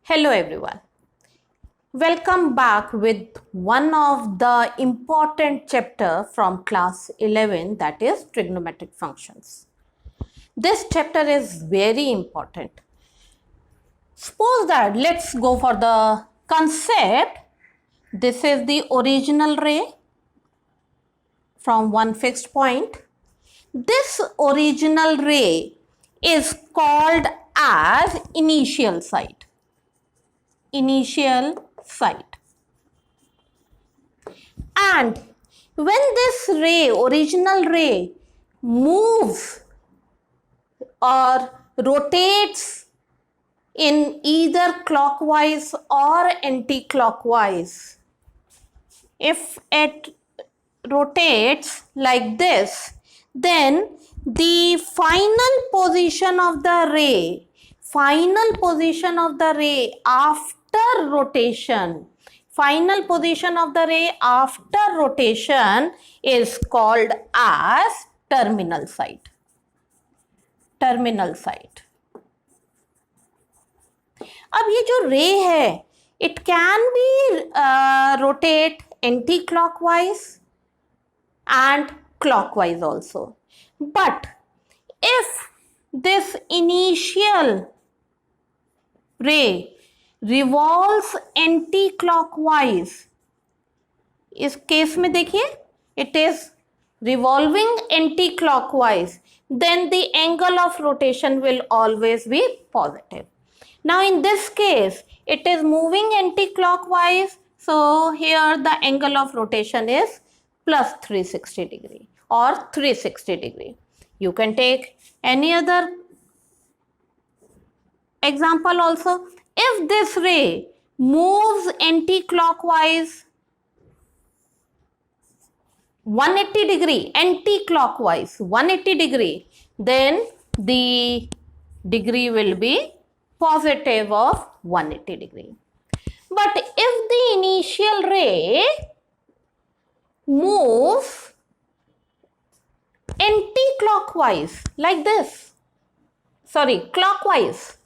Hello everyone. Welcome back with one of the important chapter from class 11, that is trigonometric functions. This chapter is very important. Suppose that let's go for the concept. This is the original ray from one fixed point. This original ray is called as initial site. Initial site. And when this ray, original ray, moves or rotates in either clockwise or anti-clockwise, if it rotates like this, then the final position of the ray after rotation, is called as terminal site. अब ये जो रे है, it can be rotate anti-clockwise and clockwise also. But if this initial ray revolves anti-clockwise, इस case में देखिए it is revolving anti-clockwise, then the angle of rotation will always be positive. Now in this case it is moving anti-clockwise, so here the angle of rotation is plus 360 degree or 360 degree. You can take any other example also. If this ray moves anti-clockwise 180 degree, anti-clockwise 180 degree, then the degree will be positive of 180 degree. But if the initial ray moves anti-clockwise like this, clockwise,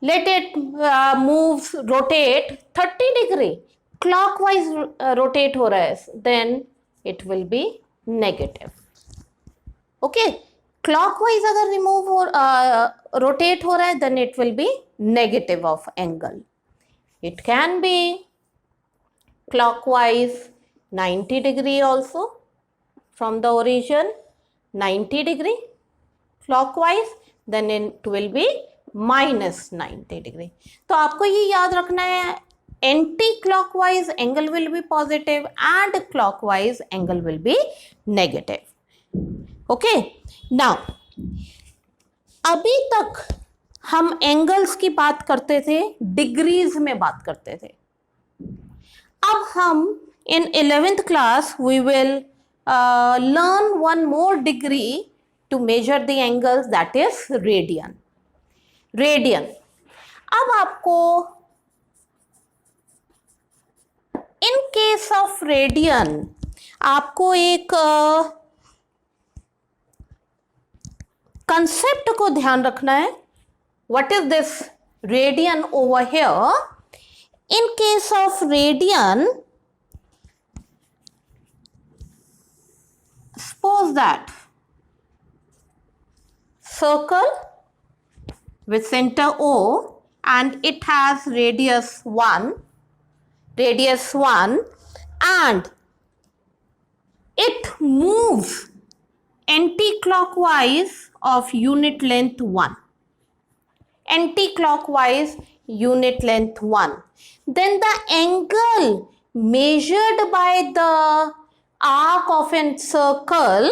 let it rotate 30 degree, clockwise rotate हो रहा है, then it will be negative. Okay, clockwise अगर rotate हो रहा है, then it will be negative of angle. It can be clockwise 90 degree also from the origin, 90 degree clockwise, then it will be minus 90 degree. तो आपको ये याद रखना है, anti-clockwise angle will be positive and clockwise angle will be negative. Okay, now अभी तक हम angles की बात करते थे, डिग्रीज में बात करते थे. अब हम in 11th class we will learn one more degree to measure the angles, that is radian. अब आपको in case of radian आपको एक concept को ध्यान रखना है. What is this radian over here? In case of radian, suppose that circle with center O and it has radius 1 and it moves anti-clockwise of unit length 1. Then the angle measured by the arc of a circle,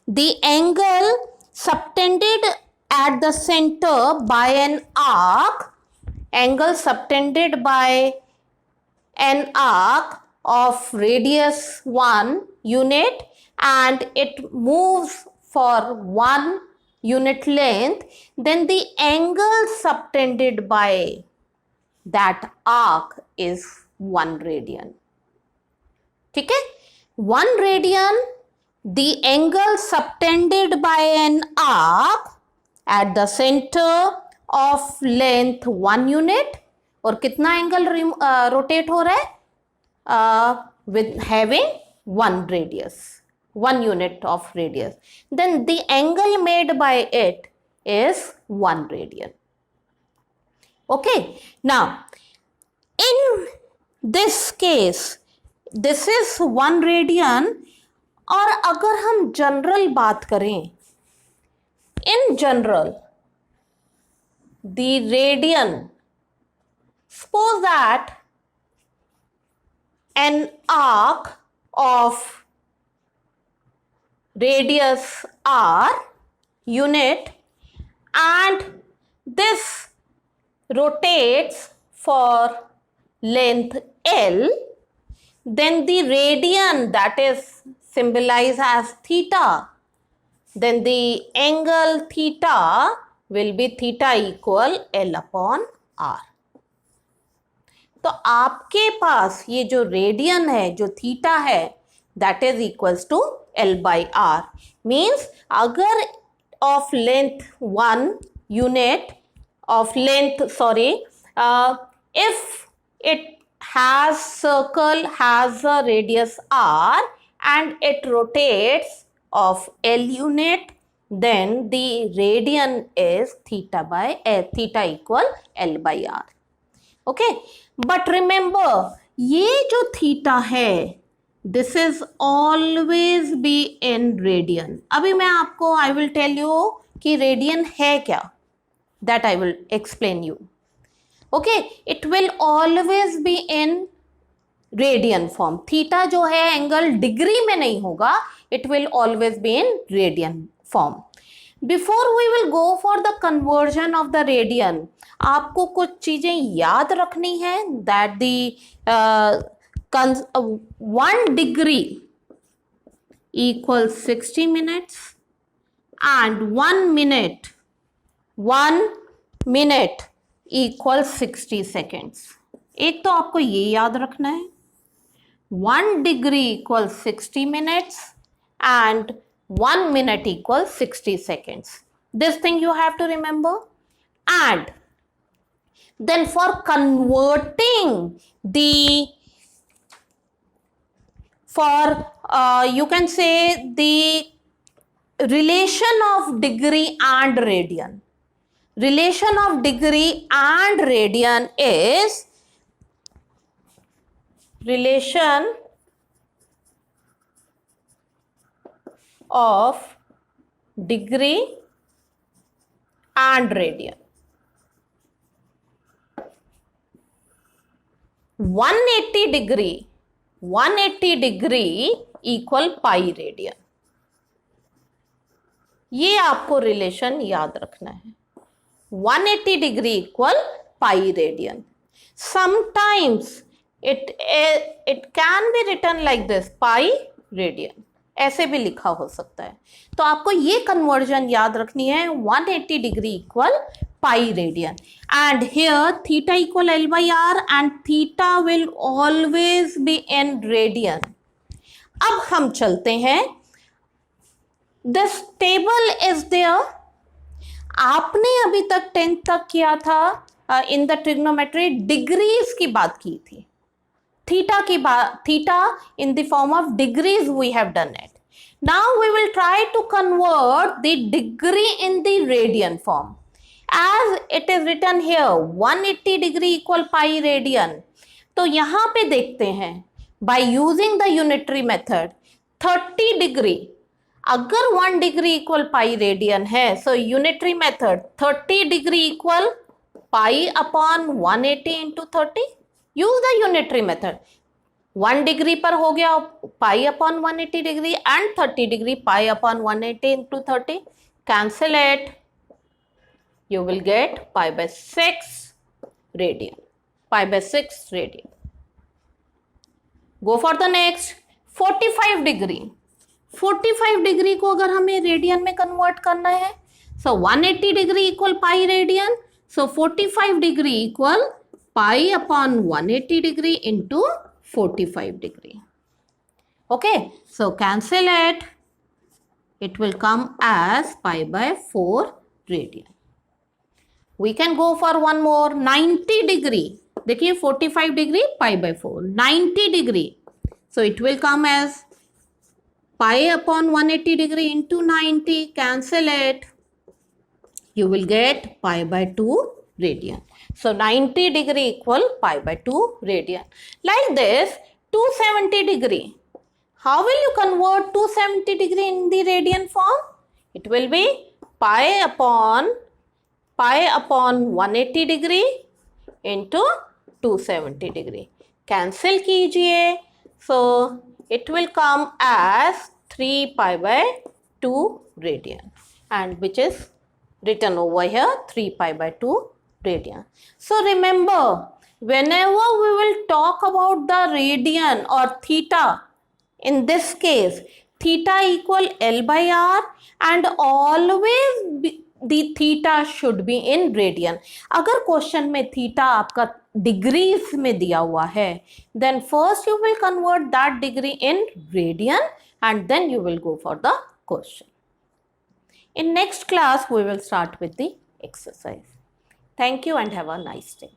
the angle subtended at the center by an arc, of radius 1 unit, and it moves for 1 unit length, then the angle subtended by that arc is 1 radian. ठीक है, 1 radian, the angle subtended by an arc at the center of length 1 unit, और कितना angle rotate हो रहा है with having 1 radius, 1 unit of radius, then the angle made by it is 1 radian. Okay, now in this case this is 1 radian. और अगर हम general बात करें, in general the radian, suppose that an arc of radius r unit and this rotates for length L, then the radian, that is symbolized as theta, then the angle theta will be theta equal L upon R. तो आपके पास ये जो radian है, जो theta है, that is equals to L by R. Means अगर of length 1 unit of length, sorry, if it has circle has a radius R and it rotates of L unit, then the radian is theta equal L by R. Okay, but remember ये जो theta है, this is always be in radian. अभी मैं आपको I will tell you कि radian है क्या, that I will explain you. Okay, it will always be in radian form. Theta जो है एंगल डिग्री में नहीं होगा, it will always be in radian form. Before we will go for the conversion of the radian, आपको कुछ चीजें याद रखनी है, that the 1 degree equals 60 minutes and 1 minute equals 60 seconds. एक तो आपको ये याद रखना है, 1 degree equals 60 minutes and 1 minute equals 60 seconds. This thing you have to remember. And then for converting the, you can say the relation of degree and radian. Relation of degree and radian is relation of degree and radian. 180 degree equal pi radian. ये आपको relation याद रखना है, 180 degree equal pi radian. Sometimes it can be written like this, pi radian, ऐसे भी लिखा हो सकता है. तो आपको ये कन्वर्जन याद रखनी है, 180 degree equal pi radian, and here theta equal L by R and theta will always be in radian. अब हम चलते हैं, this table is there. आपने अभी तक 10th तक किया था इन द ट्रिग्नोमेट्री, डिग्रीज की बात की थी, थीटा की बात, theta in the form of degrees we have done it. Now we will try to convert the degree in the radian form. As it is written here 180 degree equal pi radian. तो यहां पे देखते हैं, by using the unitary method, 30 degree, अगर 1 degree equal pi radian है, so unitary method 30 degree equal pi upon 180 into 30. Use the unitary method. 1 degree पर हो गया पाई upon 180 degree and 30 degree pi upon 180 into 30. Cancel it, you will get pi by 6 radian. Pi by 6 radian. Go for the next, 45 degree. 45 degree को अगर हमें radian में convert करना है, so 180 degree equal pi radian, so 45 degree equal pi upon 180 degree into 45 degree. Okay, so cancel it. It will come as pi by 4 radian. We can go for one more 90 degree. देखिए 45 degree pi by 4, 90 degree. So it will come as pi upon 180 degree into 90. Cancel it. You will get pi by 2 radian. So 90 degree equal pi by 2 radian. Like this, 270 degree. How will you convert 270 degree in the radian form? It will be pi upon 180 degree into 270 degree. Cancel कीजिए. So it will come as 3 pi by 2 radian, and which is written over here 3 pi by 2 radian. So remember, whenever we will talk about the radian or theta, in this case theta equal L by R, and always the theta should be in radian. अगर question में theta आपका degrees में दिया हुआ है, then first you will convert that degree in radian and then you will go for the question. In next class we will start with the exercise. Thank you and have a nice day.